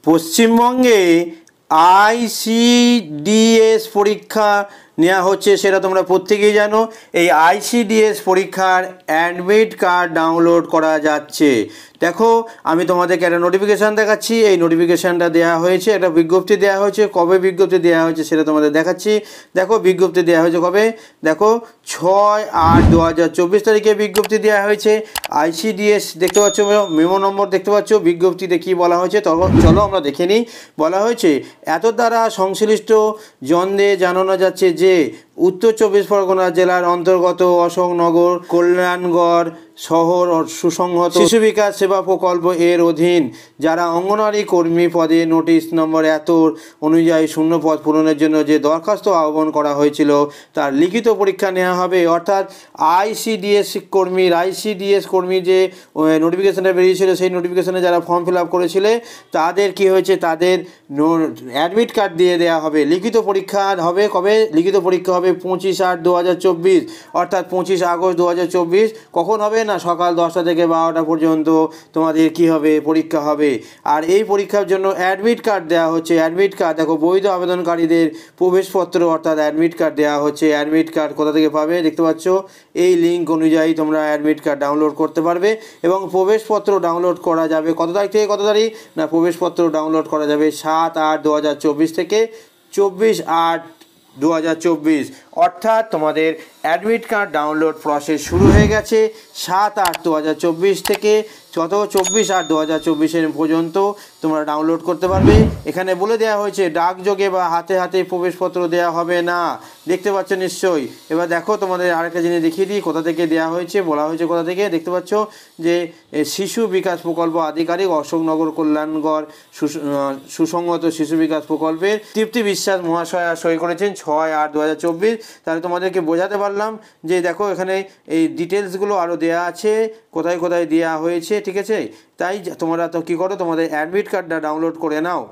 পশ্চিমবঙ্গে আইসিডিএস পরীক্ষা নেওয়া হচ্ছে, সেটা তোমরা প্রত্যেকেই জানো। এই আইসিডিএস পরীক্ষার অ্যাডমিট কার্ড ডাউনলোড করা যাচ্ছে। দেখো, আমি তোমাদেরকে একটা নোটিফিকেশান দেখাচ্ছি। এই নোটিফিকেশানটা দেওয়া হয়েছে, একটা বিজ্ঞপ্তি দেওয়া হয়েছে। কবে বিজ্ঞপ্তি দেওয়া হয়েছে সেটা তোমাদের দেখাচ্ছি। দেখো, বিজ্ঞপ্তি দেওয়া হয়েছে কবে, দেখো 6/8/2024 তারিখে বিজ্ঞপ্তি দেওয়া হয়েছে। আইসিডিএস দেখতে পাচ্ছ, মেমো নম্বর দেখতে পাচ্ছ। বিজ্ঞপ্তিতে কী বলা হয়েছে তখন চলো আমরা দেখে নিই। বলা হয়েছে, এত দ্বারা সংশ্লিষ্ট জনদের জানানো যাচ্ছে যে উত্তর 24 পরগনা জেলার অন্তর্গত অশোকনগর কল্যাণগড় শহর সুসংহত শিশু বিকাশ সেবা প্রকল্প এর অধীন যারা অঙ্গনওয়াড়ি কর্মী পদে নোটিশ নম্বর এত অনুযায়ী শূন্য পদ পূরণের জন্য যে দরখাস্ত আহ্বান করা হয়েছিল তার লিখিত পরীক্ষা নেওয়া হবে। অর্থাৎ আইসিডিএস কর্মী যে নোটিফিকেশানটা বেরিয়েছিল, সেই নোটিফিকেশানে যারা ফর্ম ফিল আপ করেছিলে তাদের কি হয়েছে, তাদের অ্যাডমিট কার্ড দিয়ে দেওয়া হবে। লিখিত পরীক্ষা হবে কবে, লিখিত পরীক্ষা হবে 25/8/2024, অর্থাৎ 25 আগস্ট 2024। কখন হবে না, সকাল 10টা থেকে 12টা পর্যন্ত তোমাদের কি হবে, পরীক্ষা হবে। আর এই পরীক্ষার জন্য অ্যাডমিট কার্ড দেওয়া হচ্ছে। অ্যাডমিট কার্ড দেখো, বৈধ আবেদনকারীদের প্রবেশপত্র অর্থাৎ অ্যাডমিট কার্ড দেওয়া হচ্ছে। অ্যাডমিট কার্ড কোথা থেকে পাবে দেখতে পাচ্ছ, এই লিঙ্ক অনুযায়ী তোমরা অ্যাডমিট কার্ড ডাউনলোড করতে পারবে এবং প্রবেশপত্র ডাউনলোড করা যাবে কত তারিখ থেকে কত তারিখ না, প্রবেশপত্র ডাউনলোড করা যাবে 7/8/2024 থেকে 24/8/2024। অর্থাৎ তোমাদের অ্যাডমিট কার্ড ডাউনলোড প্রসেস শুরু হয়ে গেছে 7/8/2024 থেকে 24/8/2024 পর্যন্ত তোমরা ডাউনলোড করতে পারবে। এখানে বলে দেওয়া হয়েছে ডাকযোগে বা হাতে হাতে প্রবেশপত্র দেওয়া হবে না, দেখতে পাচ্ছ নিশ্চয়ই। এবার দেখো, তোমাদের আরেকটা জিনিস দেখিয়ে দিই কোথা থেকে দেওয়া হয়েছে, বলা হয়েছে কোথা থেকে দেখতে পাচ্ছ, যে শিশু বিকাশ প্রকল্প আধিকারিক অশোকনগর কল্যাণগড় সুসংহত শিশু বিকাশ প্রকল্পের তৃপ্তি বিশ্বাস মহাশয়া সই করেছেন 6/8/2024। তাহলে তোমাদেরকে বোঝাতে পারলাম যে দেখো, এখানে এই ডিটেলসগুলো আরও দেওয়া আছে, কোথায় কোথায় দেওয়া হয়েছে, ঠিক আছে। তাই তোমরা তো কী করো, তোমাদের অ্যাডমিট কার্ডটা ডাউনলোড করে নাও।